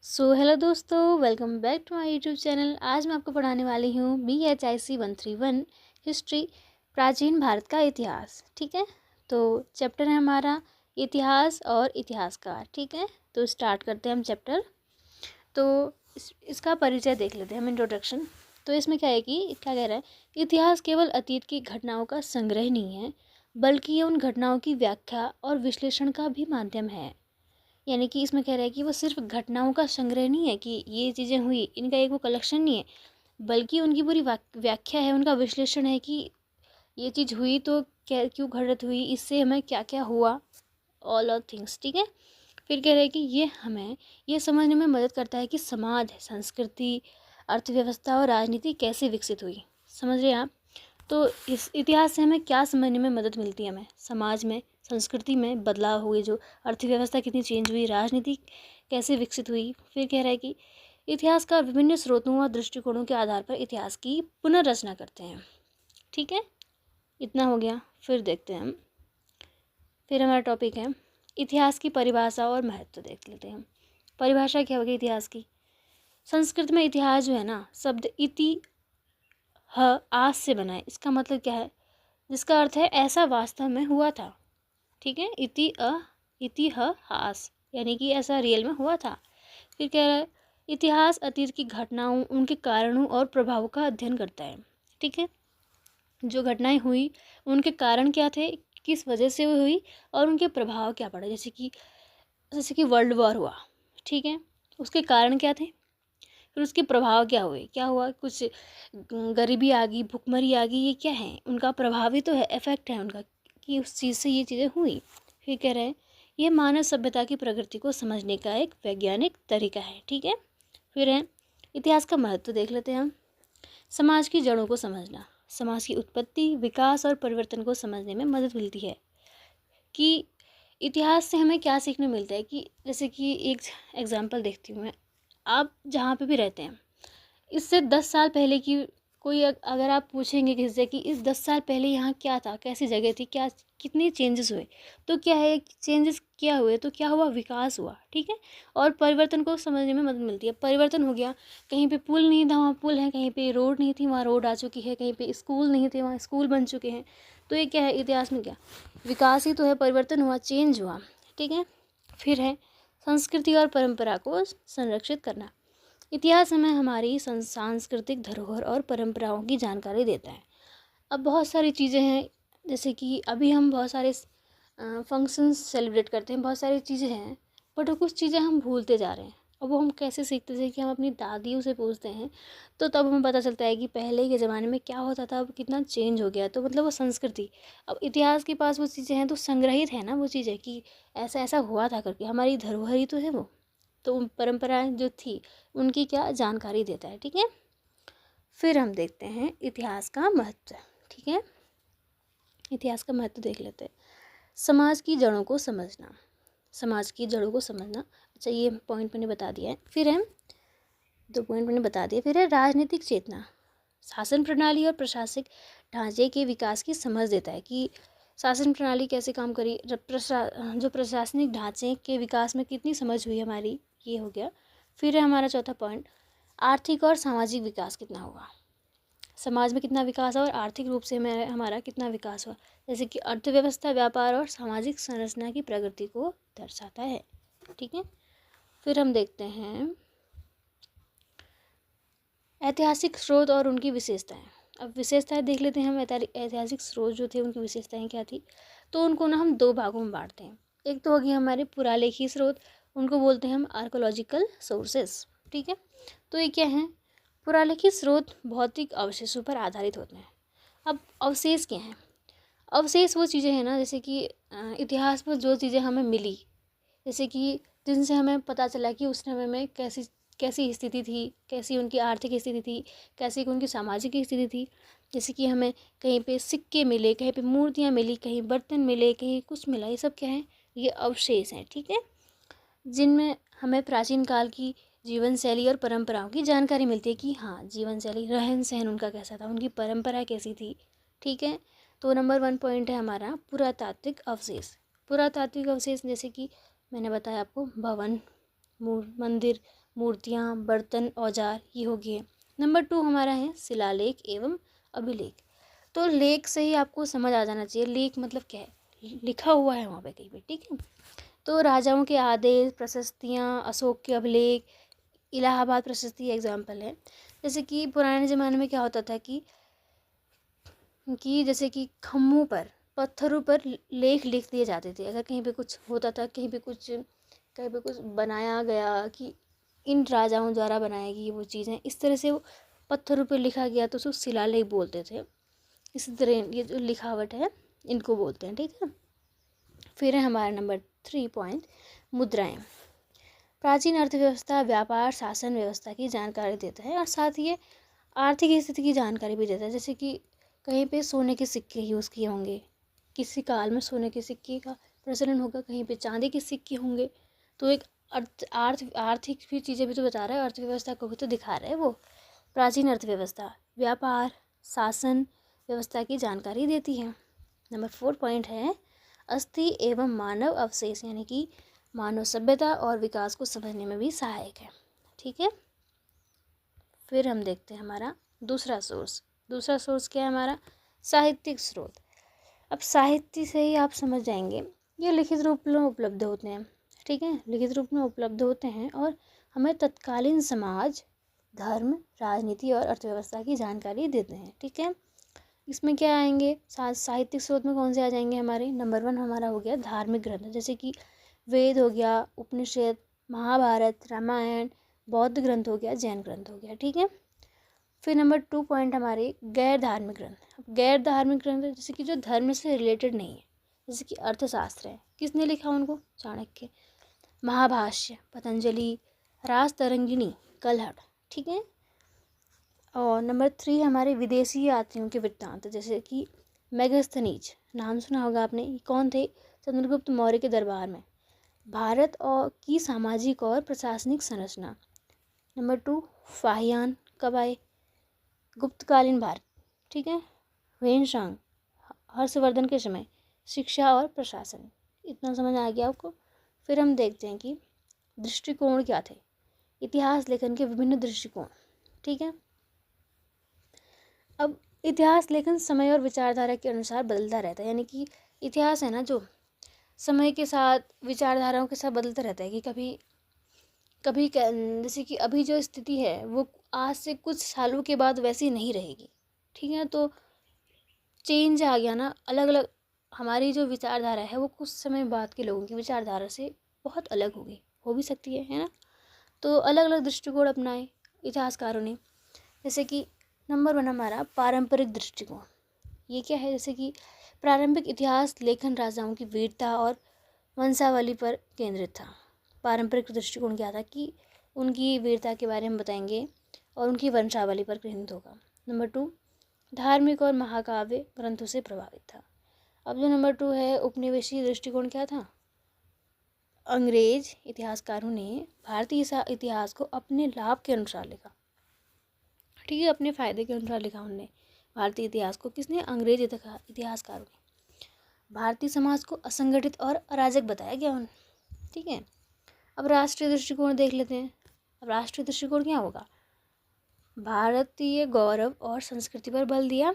Hello दोस्तों, welcome back to my YouTube channel. आज मैं आपको पढ़ाने वाली हूँ BHIC 131 हिस्ट्री, प्राचीन भारत का इतिहास। ठीक है, तो चैप्टर है हमारा इतिहास और इतिहासकार। ठीक है, तो स्टार्ट करते हैं हम चैप्टर। तो इसका परिचय देख लेते हैं हम, इंट्रोडक्शन। तो इसमें क्या है कि क्या कह रहा है, इतिहास केवल अतीत की घटनाओं का संग्रह नहीं है, बल्कि ये उन घटनाओं की व्याख्या और विश्लेषण का भी माध्यम है। यानी कि इसमें कह रहा है कि वो सिर्फ घटनाओं का संग्रह नहीं है कि ये चीज़ें हुई, इनका एक वो कलेक्शन नहीं है, बल्कि उनकी पूरी व्याख्या है, उनका विश्लेषण है कि ये चीज़ हुई तो क्या, क्यों घटित हुई, इससे हमें क्या क्या हुआ, ऑल ऑफ थिंग्स। ठीक है, फिर कह रहे हैं कि ये हमें ये समझने में मदद करता है कि समाज, संस्कृति, अर्थव्यवस्था और राजनीति कैसे विकसित हुई। समझ रहे हैं आप? तो इस इतिहास से हमें क्या समझने में मदद मिलती है, हमें समाज में, संस्कृति में बदलाव हुए, जो अर्थव्यवस्था कितनी चेंज हुई, राजनीति कैसे विकसित हुई। फिर कह रहा है कि इतिहासकार विभिन्न स्रोतों और दृष्टिकोणों के आधार पर इतिहास की पुनर्रचना करते हैं। ठीक है, इतना हो गया। फिर देखते हैं हम, फिर हमारा टॉपिक है इतिहास की परिभाषा और महत्व। देख लेते हैं हम, परिभाषा क्या होगी इतिहास की। संस्कृत में इतिहास जो है ना, शब्द इति आज से बना है। इसका मतलब क्या है, जिसका अर्थ है ऐसा वास्तव में हुआ था। ठीक है, इतिहास यानी कि ऐसा रियल में हुआ था। फिर कह रहा है इतिहास अतीत की घटनाओं, उनके कारणों और प्रभावों का अध्ययन करता है। ठीक है, जो घटनाएं हुई उनके कारण क्या थे, किस वजह से वो हुई और उनके प्रभाव क्या पड़े। जैसे कि वर्ल्ड वॉर हुआ, ठीक है, उसके कारण क्या थे, फिर उसके प्रभाव क्या हुए, क्या हुआ, कुछ गरीबी आ गई, भुखमरी आ गई, ये क्या है, उनका प्रभाव ही तो है, इफेक्ट है उनका कि उस चीज़ से ये चीज़ें हुई। फिर कह रहे हैं ये मानव सभ्यता की प्रकृति को समझने का एक वैज्ञानिक तरीका है। ठीक है, फिर है इतिहास का महत्व देख लेते हैं हम। समाज की जड़ों को समझना, समाज की उत्पत्ति, विकास और परिवर्तन को समझने में मदद मिलती है। कि इतिहास से हमें क्या सीखने मिलता है, कि जैसे कि एक एग्जाम्पल देखती हूँ मैं, आप जहाँ पे भी रहते हैं, इससे 10 साल पहले की कोई अगर आप पूछेंगे किसी से कि इस 10 साल पहले यहाँ क्या था, कैसी जगह थी, क्या कितने चेंजेस हुए, तो क्या है, चेंजेस क्या हुए, तो क्या हुआ, विकास हुआ। ठीक है, और परिवर्तन को समझने में मदद मिलती है। परिवर्तन हो गया, कहीं पे पुल नहीं था, वहाँ पुल है, कहीं पे रोड नहीं थी, वहाँ रोड आ चुकी है, कहीं पे स्कूल नहीं थे, वहाँ स्कूल बन चुके हैं। तो ये क्या है, इतिहास में क्या विकास ही तो है, परिवर्तन हुआ, चेंज हुआ। ठीक है, फिर है संस्कृति और परंपरा को संरक्षित करना। इतिहास हमें हमारी सांस्कृतिक धरोहर और परंपराओं की जानकारी देता है। अब बहुत सारी चीज़ें हैं, जैसे कि अभी हम बहुत सारे फंक्शंस सेलिब्रेट करते हैं, बहुत सारी चीज़ें हैं, बट कुछ चीज़ें हम भूलते जा रहे हैं। अब वो हम कैसे सीखते थे कि हम अपनी दादियों से पूछते हैं, तो तब हमें पता चलता है कि पहले के ज़माने में क्या होता था, अब कितना चेंज हो गया। तो मतलब वो संस्कृति, अब इतिहास के पास वो चीज़ें हैं तो संग्रहित है ना वो चीज़ें, कि ऐसा ऐसा हुआ था करके, हमारी धरोहर ही तो है वो। तो उन परंपराएं जो थी उनकी क्या जानकारी देता है। ठीक है, फिर हम देखते हैं इतिहास का महत्व। ठीक है, इतिहास का महत्व देख लेते हैं। समाज की जड़ों को समझना, समाज की जड़ों को समझना। अच्छा, ये पॉइंट मैंने बता दिया है। फिर है 2 पॉइंट मैंने बता दिए। फिर है राजनीतिक चेतना, शासन प्रणाली और प्रशासनिक ढांचे के विकास की समझ देता है कि शासन प्रणाली कैसे काम करी, जो प्रशासनिक ढांचे के विकास में कितनी समझ हुई हमारी, ये हो गया। फिर है हमारा चौथा पॉइंट, आर्थिक और सामाजिक विकास कितना हुआ, समाज में कितना विकास हुआ और आर्थिक रूप से हमारा कितना विकास हुआ। जैसे कि अर्थव्यवस्था, व्यापार और सामाजिक संरचना की प्रगति को दर्शाता है। ठीक है, फिर हम देखते हैं ऐतिहासिक स्रोत और उनकी विशेषताएं। अब विशेषताएं देख लेते हैं हम, ऐतिहासिक स्रोत जो थे उनकी विशेषताएं क्या थी। तो उनको ना हम 2 भागों में बांटते हैं। एक तो होगी हमारे पुरालेखी स्रोत, उनको बोलते हैं हम आर्कोलॉजिकल सोर्सेस। ठीक है, तो ये क्या है, पुरालेखी स्रोत भौतिक अवशेषों पर आधारित होते हैं। अब अवशेष क्या हैं, अवशेष वो चीज़ें हैं ना, जैसे कि इतिहास में जो चीज़ें हमें मिली, जैसे कि जिनसे हमें पता चला कि उस समय में कैसी कैसी स्थिति थी, कैसी उनकी आर्थिक स्थिति थी, कैसी उनकी सामाजिक स्थिति थी। जैसे कि हमें कहीं पे सिक्के मिले, कहीं पे मूर्तियाँ मिली, कहीं बर्तन मिले, कहीं कुछ मिला, ये सब क्या है, ये अवशेष हैं। ठीक है, जिनमें हमें प्राचीन काल की जीवन शैली और परंपराओं की जानकारी मिलती है कि हाँ, जीवन शैली, रहन सहन उनका कैसा था, उनकी परंपरा कैसी थी। ठीक है, तो नंबर 1 पॉइंट है हमारा पुरातात्विक अवशेष। पुरातात्विक अवशेष जैसे कि मैंने बताया आपको, भवन, मंदिर, मूर्तियाँ, बर्तन, औजार, ये हो गए। नंबर 2 हमारा है शिलालेख एवं अभिलेख। तो लेख से ही आपको समझ आ जाना चाहिए, लेख मतलब क्या है, लिखा हुआ है वहाँ पे कहीं पे, ठीक है। तो राजाओं के आदेश, प्रशस्तियाँ, अशोक के अभिलेख, इलाहाबाद प्रशस्ति एग्जाम्पल है। जैसे कि पुराने ज़माने में क्या होता था कि जैसे कि खम्भों पर, पत्थरों पर लेख लिख दिए जाते थे। अगर कहीं पे कुछ होता था, कहीं पे कुछ बनाया गया कि इन राजाओं द्वारा बनाई गई वो चीज़ें, इस तरह से वो पत्थरों पर लिखा गया तो उसको शिलालेख बोलते थे। इसी तरह ये जो लिखावट है इनको बोलते हैं, ठीक है। फिर है हमारा नंबर 3 पॉइंट, मुद्राएं। प्राचीन अर्थव्यवस्था, व्यापार, शासन व्यवस्था की जानकारी देता है और साथ ही ये आर्थिक स्थिति की जानकारी भी देता है। जैसे कि कहीं पे सोने के सिक्के यूज़ किए होंगे, किसी काल में सोने के सिक्के का प्रचलन होगा, कहीं पे चांदी के सिक्के होंगे। तो एक आर्थिक भी चीज़ें भी तो बता रहा है, अर्थव्यवस्था को भी तो दिखा रहा है वो। प्राचीन अर्थव्यवस्था व्यापार, शासन व्यवस्था की जानकारी देती है। नंबर 4 पॉइंट है अस्थि एवं मानव अवशेष, यानी कि मानव सभ्यता और विकास को समझने में भी सहायक है, ठीक है। फिर हम देखते हैं हमारा दूसरा सोर्स क्या है हमारा, साहित्यिक स्रोत। अब साहित्य से ही आप समझ जाएंगे, ये लिखित रूप में उपलब्ध होते हैं, ठीक है, लिखित रूप में उपलब्ध होते हैं और हमें तत्कालीन समाज, धर्म, राजनीति और अर्थव्यवस्था की जानकारी देते हैं, ठीक है। इसमें क्या आएंगे, साहित्यिक स्रोत में कौन से आ जाएंगे हमारे, नंबर 1 हमारा हो गया धार्मिक ग्रंथ, जैसे कि वेद हो गया, उपनिषद, महाभारत, रामायण, बौद्ध ग्रंथ हो गया, जैन ग्रंथ हो गया, ठीक है। फिर नंबर 2 पॉइंट हमारे गैर धार्मिक ग्रंथ। अब गैर धार्मिक ग्रंथ जैसे कि जो धर्म से रिलेटेड नहीं है, जैसे कि अर्थशास्त्र है, किसने लिखा उनको, चाणक्य। महाभाष्य, पतंजलि, राजतरंगिणी, कलहट, ठीक है। और नंबर 3 हमारे विदेशी यात्रियों के वृत्तांत, जैसे कि मेगास्थनीज, नाम सुना होगा आपने, ये कौन थे, चंद्रगुप्त मौर्य के दरबार में। भारत और की सामाजिक और प्रशासनिक संरचना। नंबर 2 फाहियान कब आए, गुप्तकालीन भारत, ठीक है। वेनशांग, हर्षवर्धन के समय, शिक्षा और प्रशासन। इतना समझ आ गया आपको। फिर हम देखते हैं कि दृष्टिकोण क्या थे, इतिहास लेखन के विभिन्न दृष्टिकोण, ठीक है। अब इतिहास लेखन समय और विचारधारा के अनुसार बदलता रहता है, यानी कि इतिहास है ना जो समय के साथ विचारधाराओं के साथ बदलता रहता है, कि कभी कभी जैसे कि अभी जो स्थिति है वो आज से कुछ सालों के बाद वैसी नहीं रहेगी, ठीक है। तो चेंज आ गया ना, अलग अलग हमारी जो विचारधारा है वो कुछ समय बाद के लोगों की विचारधारा से बहुत अलग होगी, हो भी सकती है ना। तो अलग अलग दृष्टिकोण अपनाए इतिहासकारों ने। जैसे कि नंबर 1 हमारा पारंपरिक दृष्टिकोण। ये क्या है, जैसे कि प्रारंभिक इतिहास लेखन राजाओं की वीरता और वंशावली पर केंद्रित था। पारंपरिक दृष्टिकोण क्या था कि उनकी वीरता के बारे में बताएंगे और उनकी वंशावली पर केंद्रित होगा। नंबर 2 धार्मिक और महाकाव्य ग्रंथों से प्रभावित था। अब जो नंबर 2 है उपनिवेशी दृष्टिकोण क्या था, अंग्रेज इतिहासकारों ने भारतीय इतिहास को अपने लाभ के अनुसार लिखा, ठीक है, अपने फायदे के अनुसार लिखा उन्होंने भारतीय इतिहास को। किसने, अंग्रेज इतिहासकारों ने। भारतीय समाज को असंगठित और अराजक बताया गया उन, ठीक है। अब राष्ट्रीय दृष्टिकोण देख लेते हैं। अब राष्ट्रीय दृष्टिकोण क्या होगा, भारतीय गौरव और संस्कृति पर बल दिया।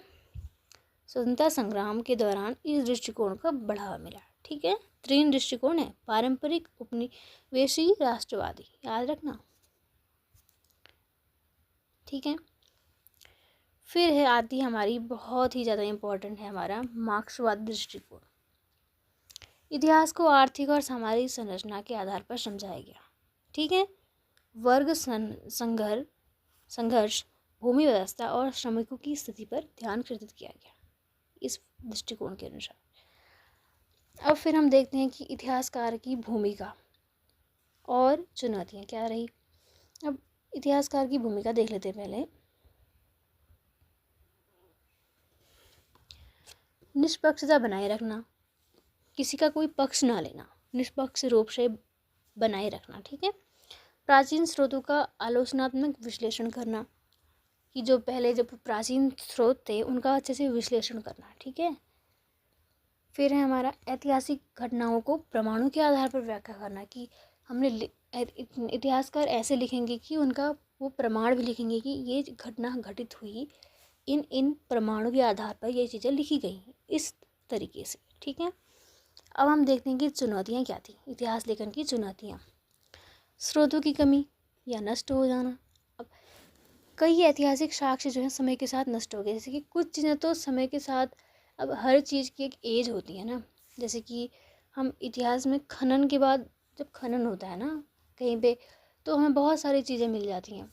स्वतंत्रता संग्राम के दौरान इस दृष्टिकोण को बढ़ावा मिला, ठीक है। 3 दृष्टिकोण है, पारंपरिक, उपनिवेशी, राष्ट्रवादी, याद रखना, ठीक है। फिर है आती हमारी बहुत ही ज़्यादा इम्पोर्टेंट है हमारा मार्क्सवादी दृष्टिकोण। इतिहास को आर्थिक और सामाजिक संरचना के आधार पर समझाया गया, ठीक है। वर्ग संघर्ष, भूमि व्यवस्था और श्रमिकों की स्थिति पर ध्यान केंद्रित किया गया इस दृष्टिकोण के अनुसार। अब फिर हम देखते हैं कि इतिहासकार की भूमिका और चुनौतियाँ क्या रही। अब इतिहासकार की भूमिका देख लेते हैं पहले। निष्पक्षता बनाए रखना, किसी का कोई पक्ष ना लेना, निष्पक्ष रूप से बनाए रखना, ठीक है। प्राचीन स्रोतों का आलोचनात्मक विश्लेषण करना, कि जो पहले जब प्राचीन स्रोत थे उनका अच्छे से विश्लेषण करना, ठीक है। फिर है हमारा ऐतिहासिक घटनाओं को प्रमाणों के आधार पर व्याख्या करना, कि हमने इतिहासकार ऐसे लिखेंगे कि उनका वो प्रमाण भी लिखेंगे कि ये घटना घटित हुई, इन इन प्रमाणों के आधार पर ये चीज़ें लिखी गई हैं, इस तरीके से। ठीक है, अब हम देखते हैं कि चुनौतियाँ क्या थी, इतिहास लेखन की चुनौतियाँ। स्रोतों की कमी या नष्ट हो जाना। अब कई ऐतिहासिक साक्ष्य जो है समय के साथ नष्ट हो गए, जैसे कि कुछ चीज़ें तो समय के साथ, अब हर चीज़ की एक एज होती है ना, जैसे कि हम इतिहास में खनन के बाद, जब खनन होता है ना कहीं पे, तो हमें बहुत सारी चीज़ें मिल जाती हैं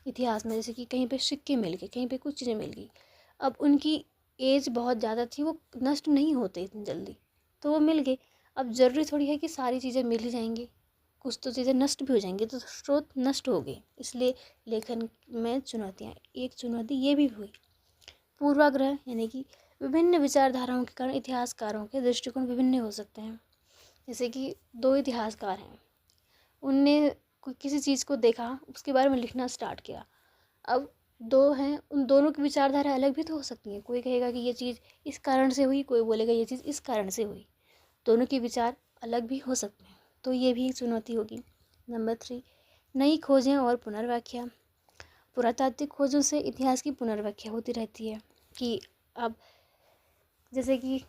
इतिहास में, जैसे कि कहीं पे सिक्के मिल गए, कहीं पे कुछ चीज़ें मिल गई। अब उनकी एज बहुत ज़्यादा थी, वो नष्ट नहीं होते इतनी जल्दी, तो वो मिल गए। अब ज़रूरी थोड़ी है कि सारी चीज़ें मिल ही जाएंगी, कुछ तो चीज़ें नष्ट भी हो जाएंगी, तो स्रोत नष्ट हो गए। इसलिए लेखन में चुनौतियाँ, एक चुनौती ये भी हुई। पूर्वाग्रह, यानी कि विभिन्न विचारधाराओं के कारण इतिहासकारों के दृष्टिकोण विभिन्न हो सकते हैं। जैसे कि दो इतिहासकार हैं, उनने कोई किसी चीज़ को देखा, उसके बारे में लिखना स्टार्ट किया। अब दो हैं, उन दोनों की विचारधारा अलग भी तो हो सकती है। कोई कहेगा कि ये चीज़ इस कारण से हुई, कोई बोलेगा ये चीज़ इस कारण से हुई। दोनों के विचार अलग भी हो सकते हैं, तो ये भी एक चुनौती होगी। नंबर 3, नई खोजें और पुनर्व्याख्या। पुरातात्विक खोजों से इतिहास की पुनर्व्याख्या होती रहती है कि अब जैसे कि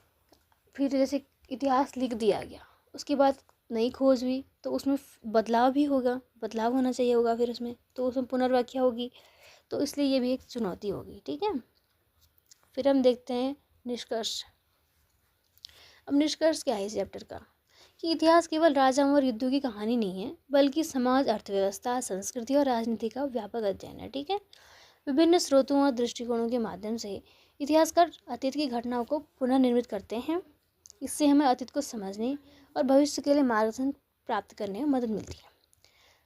फिर जैसे इतिहास लिख दिया गया, उसके बाद नई खोज हुई, तो उसमें बदलाव भी होगा, बदलाव होना चाहिए होगा, फिर उसमें तो उसमें पुनर्व्याख्या होगी, तो इसलिए ये भी एक चुनौती होगी। ठीक है, फिर हम देखते हैं निष्कर्ष। अब निष्कर्ष क्या है इस चैप्टर का, कि इतिहास केवल राजाओं और युद्धों की कहानी नहीं है, बल्कि समाज, अर्थव्यवस्था, संस्कृति और राजनीति का व्यापक अध्ययन है। ठीक है, विभिन्न स्रोतों और दृष्टिकोणों के माध्यम से इतिहासकार अतीत की घटनाओं को पुनर्निर्मित करते हैं। इससे हमें अतीत को समझने और भविष्य के लिए मार्गदर्शन प्राप्त करने में मदद मिलती है।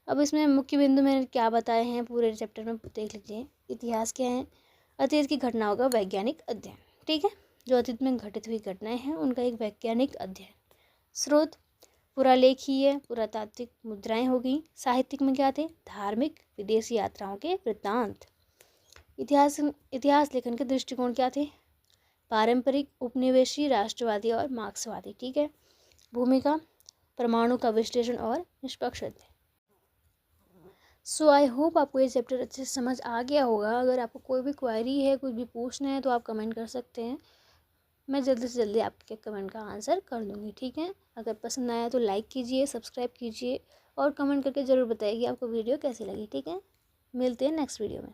अब इसमें मुख्य बिंदु मैंने क्या बताए हैं पूरे चैप्टर में देख लीजिए। इतिहास क्या है, अतीत की घटनाओं का वैज्ञानिक अध्ययन। ठीक है, जो अतीत में घटित हुई घटनाएं हैं उनका एक वैज्ञानिक अध्ययन। स्रोत पुरालेखीय, पुरातात्विक मुद्राएं हो गई। साहित्यिक में क्या थे, धार्मिक, विदेशी यात्राओं के वृत्तांत। इतिहास लेखन के दृष्टिकोण क्या थे, पारंपरिक, उपनिवेशी, राष्ट्रवादी और मार्क्सवादी। ठीक है, भूमिका परमाणु का विश्लेषण और निष्पक्ष अध्ययन। सो आई होप आपको ये चैप्टर अच्छे से समझ आ गया होगा। अगर आपको कोई भी क्वेरी है, कुछ भी पूछना है, तो आप कमेंट कर सकते हैं, मैं जल्दी से जल्दी आपके कमेंट का आंसर कर दूँगी। ठीक है, अगर पसंद आया तो लाइक कीजिए, सब्सक्राइब कीजिए और कमेंट करके ज़रूर बताइए कि आपको वीडियो कैसी लगी। ठीक है, मिलते हैं नेक्स्ट वीडियो में।